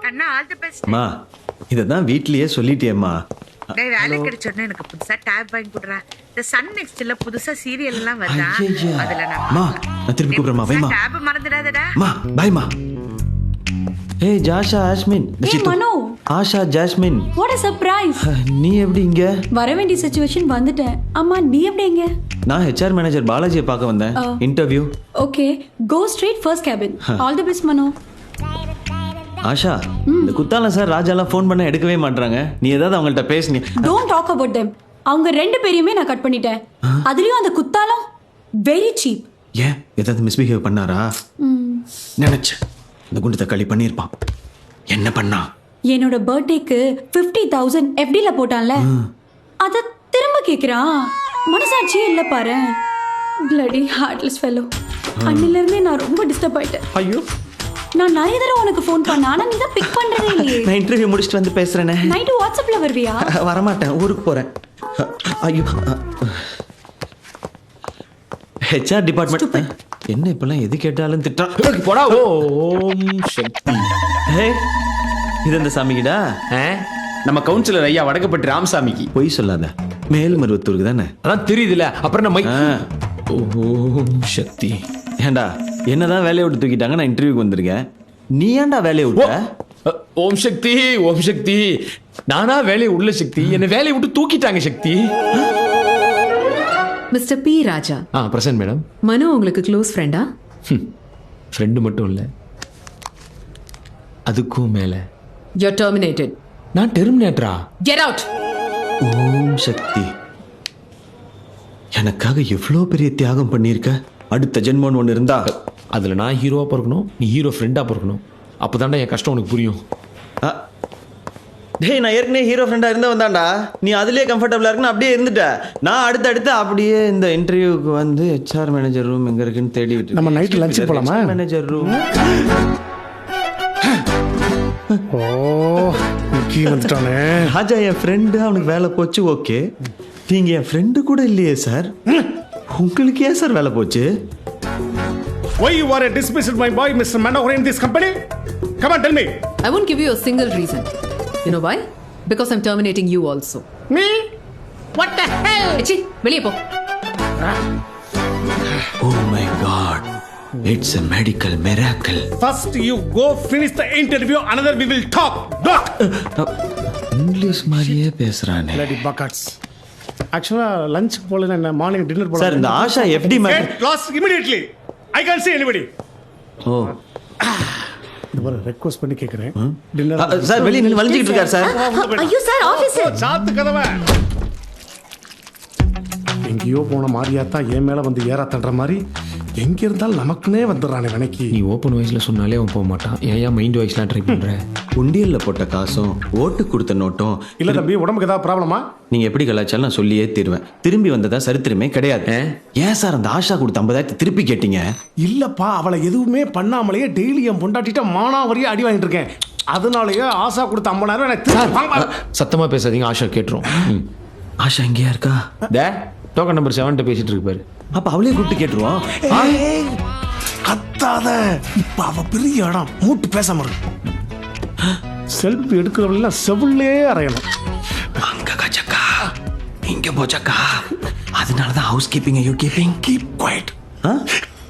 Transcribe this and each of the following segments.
Anna all the best. அம்மா இததான் வீட்லயே சொல்லிட்டேம்மா. டேய் வேலை கிடைச்சோடனே எனக்கு புதுசா டேப் வாங்கி கொடுறா. இந்த சன் நெக்ஸ்ட்ல புதுசா சீரியல் எல்லாம் வருதா, அதுல நான் திருப்பி கூப்பிடுறேம்மா. வைமா டேப் மறந்துடாதடா. மா பாய்மா. ஏய் ஜாஷா ஆஸ்மின். Hey Manu. Asha jasmine. What a surprise. நீ எப்படி இங்க? வர வேண்டிய சிச்சுவேஷன் வந்துட்டேன். அம்மா நீ எப்படி இங்க? நான் HR மேனேஜர் பாலாஜியை பார்க்க வந்தேன். Interview. Okay, go straight first cabin. All the best Manu. Asha இந்த குத்தாலம் சார் ராஜாலாம் ஃபோன் பண்ண எடுக்கவே மாட்டாங்க. நீ ஏதாவது அவங்கள்ட்ட பேசுனீ? Don't talk about them. அவங்க ரெண்டு பேரையுமே நான் கட் பண்ணிட்டேன். அதுலயும் அந்த குத்தாலம் very cheap. ஏன் ஏதாவது மிஸ்பிஹேவ் பண்ணாரா? நினைச்சேன் இந்த குண்டு தக்காளி பண்ணியிருப்பான். என்ன பண்ணா? என்னோட பர்த்டேக்கு 50,000 FDல போட்டான்ல, அத திரும்ப கேக்குறான். மனசாட்சியே இல்ல பாரு. bloody heartless fellow. அன்னில இருந்தே நான் ரொம்ப டிஸ்டர்ப் ஆயிட்டேன். ஐயோ நான் நிறைய தடவை உனக்கு ஃபோன் பண்ண, ஆனா நீ தான் பிக் பண்றதே இல்லையே. நான் இன்டர்வியூ முடிச்சிட்டு வந்து பேசுறேனே. நைட் வாட்ஸ்அப்ல வருவியா? வரமாட்டேன், ஊருக்கு போறேன். ஐயோ HR டிபார்ட்மெண்ட் என்ன இப்பெல்லாம் எது கேட்டாலும் திட்டம் போடா. ஓம் சக்தி. ஹே இது அந்த சாமிக்கிடா. நம்ம கவுன்சிலர் ஐயா வடக்கப்பட்டு ராமசாமிக்கு. பொய் சொல்லாத, மேல்மருவத்தூருக்கு தானே? அதான் தெரியுதுல, அப்புறம் நம்ம ஓம் சக்தி. ஏண்டா என்னதான் வேலையை விட்டு தூக்கிட்டாங்க, நான் இன்டர்வியூக்கு வந்திருக்கேன். நீ ஏன்டா வேலையை விட்ட? ஓம் சக்தி ஓம் சக்தி. நானா வேலையை உள்ள சக்தி, என்ன வேலையை விட்டு தூக்கிட்டாங்க Sakthi. Mister P Raja. Present madam. Manu உங்களுக்கு க்ளோஸ் ஃப்ரெண்டா? ஃப்ரெண்டு மட்டும் இல்ல, அதுக்கும் மேல. You are terminated. நான் டெர்மினேட்டரா? Get out. ஓம் சக்தி, எனக்காக எவ்வளோ பெரிய தியாகம் பண்ணியிருக்க. அடுத்த ஜென்மோன்னு ஒன்று இருந்தா அதுல நான் ஹீரோவா பிறக்கணும், நீ ஹீரோ ஃப்ரெண்டா பிறக்கணும். அப்பதான்டா என் கஷ்டம் உனக்கு புரியும். டேய் நான் ஏற்கனவே ஹீரோ ஃப்ரெண்டாக இருந்தா வந்தாண்டா. நீ அதுலேயே கம்ஃபர்டபுளாக இருக்குன்னு அப்படியே இருந்துட்ட. நான் அடுத்து அப்படியே இந்த இன்டர்வியூக்கு வந்து HR மேனேஜர் ரூம் எங்கே இருக்குன்னு தேடி விட்டு நம்ம நைட்டு லஞ்ச் போலாமா? Manager room. ஓ முக்கிய வந்துட்டானே. ராஜா என் ஃப்ரெண்டு, அவனுக்கு வேலை போச்சு. ஓகே, நீங்கள் என் ஃப்ரெண்டு கூட இல்லையே சார். உங்களுக்கு ஏன் சார் வேலை போச்சு? Why you are dismissed my boy Mr. Manohar in this company? Come on, tell me. I won't give you a single reason. You know why? Because I'm terminating you also. Me? What the hell? எச்சி வெளியே போ. Oh my God, it's a medical miracle. First you go finish the interview, another we will talk. Doc. English மாதிரியே பேசுறானே. Bloody buckets. Actually lunch போல என்ன morning dinner போல. Sir இந்த Asha FD man. Get lost immediately. I can't see anybody. ஓ ஒரு request பண்ணி கேக்குறேன். Dinner sir வெளிய நின்னு வலிஞ்சிட்டு இருக்கார் சார். ஐயோ சார் ஆபீசர். சாத்து கதவை. எங்கேயோ போன மாதிரியாத்தான் என் மேல வந்து ஏறா தண்ற மாதிரி எங்க இருந்தாலும் நமக்குனே வந்துடுறானே வனைக்கு. நீ ஓப்பன் வாய்ஸ்ல சொன்னாலே அவன் போக மாட்டான். ஏன் மைண்ட் வாய்ஸ்லாம் ட்ரை பண்ற? உண்டியல்ல போட்ட காசும் ஓட்டு கொடுத்த நோட்டும். இல்ல தம்பி, உடம்புக்கு ஏதாவது ப்ராப்ளமா? நீங்க எப்படி கலாச்சாரம் நான் சொல்லியே தீருவேன். திரும்பி வந்ததா சரித்திரமே கிடையாது. ஏன் சார் அந்த ஆஷா கொடுத்த 50,000 திருப்பி கேட்டீங்க? இல்லப்பா, அவளை எதுவுமே பண்ணாமலேயே டெய்லி என் பொண்டாட்டிட்ட மானாவரியா அடி வாங்கிட்டு இருக்கேன். அதனாலயே ஆஷா கொடுத்த 50,000 எனக்கு சத்தமா பேசாதீங்க, ஆஷா கேட்டுரும். ஆஷா எங்கேயா இருக்கா? டோக்கன் நம்பர் 7 பேசிட்டு இருக்கு பாரு. அப்ப அவளே கூப்பிட்டு கேட்டுருவோம். கத்தாத, இப்ப அவ பெரிய இடம், மூட்டு பேசாம இருக்கு. செல்ஃபி எடுக்கிறவெல்லாம் செவிலே அறையணும். அங்க கச்சக்கா இங்க போச்சக்கா. அதனாலதான் house keeping you keeping. Keep quiet.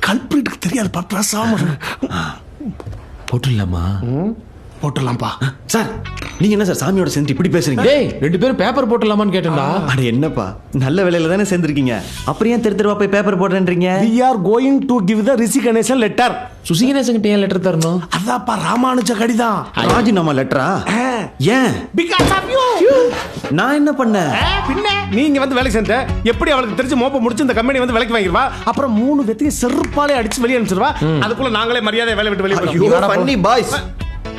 கல்பிரிட்டுக்கு தெரியாதுப்பா, பேசாம போட்டுடலாமா? போட்டுடலாம்ப்பா. சார் நீங்க என்ன சார் சாமியோட சேர்ந்து இப்படி பேசுறீங்க? டேய் ரெண்டு பேரும் பேப்பர் போட்டுடலாமான்னு கேட்டேன்டா. அட என்னப்பா, நல்ல வேலையில தானே சேர்ந்துருக்கீங்க. அப்புறம் ஏன் தெருவா போய் பேப்பர் போடுறேன்றீங்க? We are going to give the resignation letter. சுசிகணேசன்கிட்ட ஏன் லெட்டர் தரணும்? அதாப்பா ராமானுஜ கடிதம். ராஜினாமா லெட்டரா? ஏன்? Because of you. நான் என்ன பண்ணேன்? பின்ன நீங்க வந்து வேலை செஞ்ச எப்படி அவளுக்கு தெரிஞ்சு மோப்ப முடிச்சு இந்த கம்பெனி வந்து வேலைக்கு வாங்கிடுவா. அப்புறம் 3 பேத்தையும் செருப்பாலே அடிச்சு வெளியே அனுப்பிச்சிருவா. அதுக்குள்ள நாங்களே மரியாதை வேலை விட்டு வெளியே போறோம். பண்ணி பாய்ஸ்,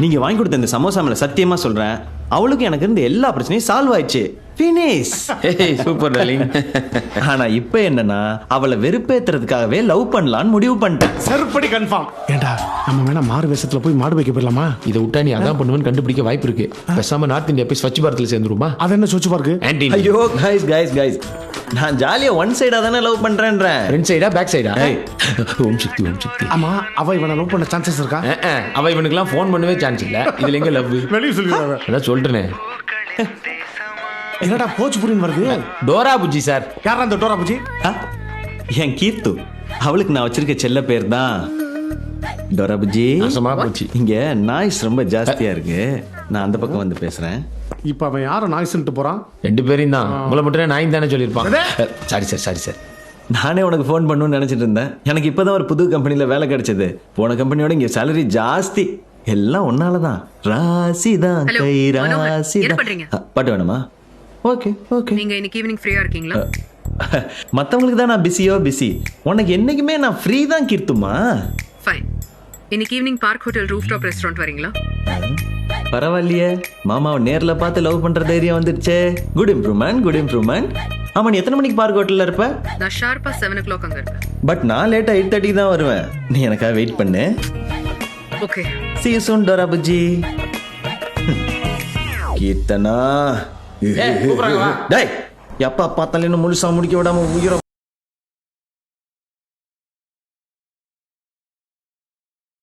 நீங்க வாங்கி கொடுத்த இந்த சமோசா மேல சத்தியமா சொல்றேன், அவளுக்கு எனக்கு இருந்த எல்லா பிரச்சனையும் சால்வ் ஆயிடுச்சு. ஃபினிஷ். ஏய் சூப்பர் டார்லிங். ஆனா இப்ப என்னன்னா அவளை வெறுப்பேத்துறதுக்காகவே லவ் பண்ணலான்னு முடிவு பண்ணிட்டேன். செருப்படி கன்ஃபார்ம். ஏண்டா நம்ம வேணா மாறு வேஷத்துல போய் மாடு வைக்க போயிடலாமா? இதை விட்டா நீ அதான் பண்ணுவேன்னு கண்டுபிடிக்க வாய்ப்பு இருக்கு. பேசாம நார்த் இந்தியா போய் ஸ்வச் பாரத்ல சேர்ந்துருமா? அது என்ன சொச்சு பாருக்கு? ஆன்டி ஐயோ கைஸ் நான் ஜாலியா ஒன் சைடா தானே லவ் பண்றேன்றேன். ஃப்ரண்ட் சைடா பேக் சைடா? ஏய். ஓம் சக்தி ஓம் சக்தி. ஆமா, அவ இவனை லவ் பண்ண சான்சஸ் இருக்கா? அவ இவனுக்குலாம் ஃபோன் பண்ணவே சான்ஸ் இல்ல. இதுல எங்க லவ்? வெளிய சொல்லிடுவாங்க. அதான் சொல்றேனே. என்னடா போஜ்புரின்னு வருது? Dora Bujji sir. யாரா அந்த டோரா புஜி? ஆ, என் கீர்த்து. அவளுக்கு நான் வச்சிருக்க செல்ல பேர் தான் டோரா புஜ்ஜி. நாசமா போச்சு. இங்க நாய்ஸ் ரொம்ப ஜாஸ்தியா இருக்கு. நான் அந்த பக்கம் வந்து பேசுறேன். இப்ப அவன் யார நாய்ஸ்ன்ட்டு போறான்? ரெண்டு பேரையும் தான். உங்களை மட்டும் நாயின் தானே சொல்லியிருப்பான். Sorry sir. நானே உனக்கு ஃபோன் பண்ணணும்னு நினைச்சிட்டு இருந்தேன். எனக்கு இப்பதான் ஒரு புது கம்பெனில வேலை கிடைச்சது. போன கம்பெனியோட இங்க சேலரி ஜாஸ்தி. எல்லாம் ஒன்னாலதான். ராசிதான் Hello, கை மனோகர், என்ன ராசிதான். பண்றீங்க? பாட்டு வேணுமா? ஓகே. நீங்க இன்னைக்கு ஈவினிங் ஃப்ரீயா இருக்கீங்களா? மத்தவங்களுக்கு தான் நான் பிஸி. உனக்கு என்னைக்குமே நான் ஃப்ரீ தான் கீர்த்துமா. ஃபைன். இன்னைக்கு evening park hotel rooftop restaurant வரீங்களா? பரவாயில்லையே, மாமாவை நேர்ல பார்த்து லவ் பண்ற தைரியம் வந்துருச்சே. Good improvement. ஆமா, நீ எத்தனை மணிக்கு பார்க் ஹோட்டல்ல இருப்ப? நான் ஷார்ப்பா 7 o'clock அங்க இருப்பேன். பட் நான் லேட்டா 8:30 தான் வருவேன். நீ எனக்காக வெயிட் பண்ணு. Okay. See you soon, Dora Bujji. Keerthana. கூப்பிடுறாங்க வா. டேய், எப்ப பார்த்தாலும் இன்னும் முழுசா முடிக்க விடாம உயிரை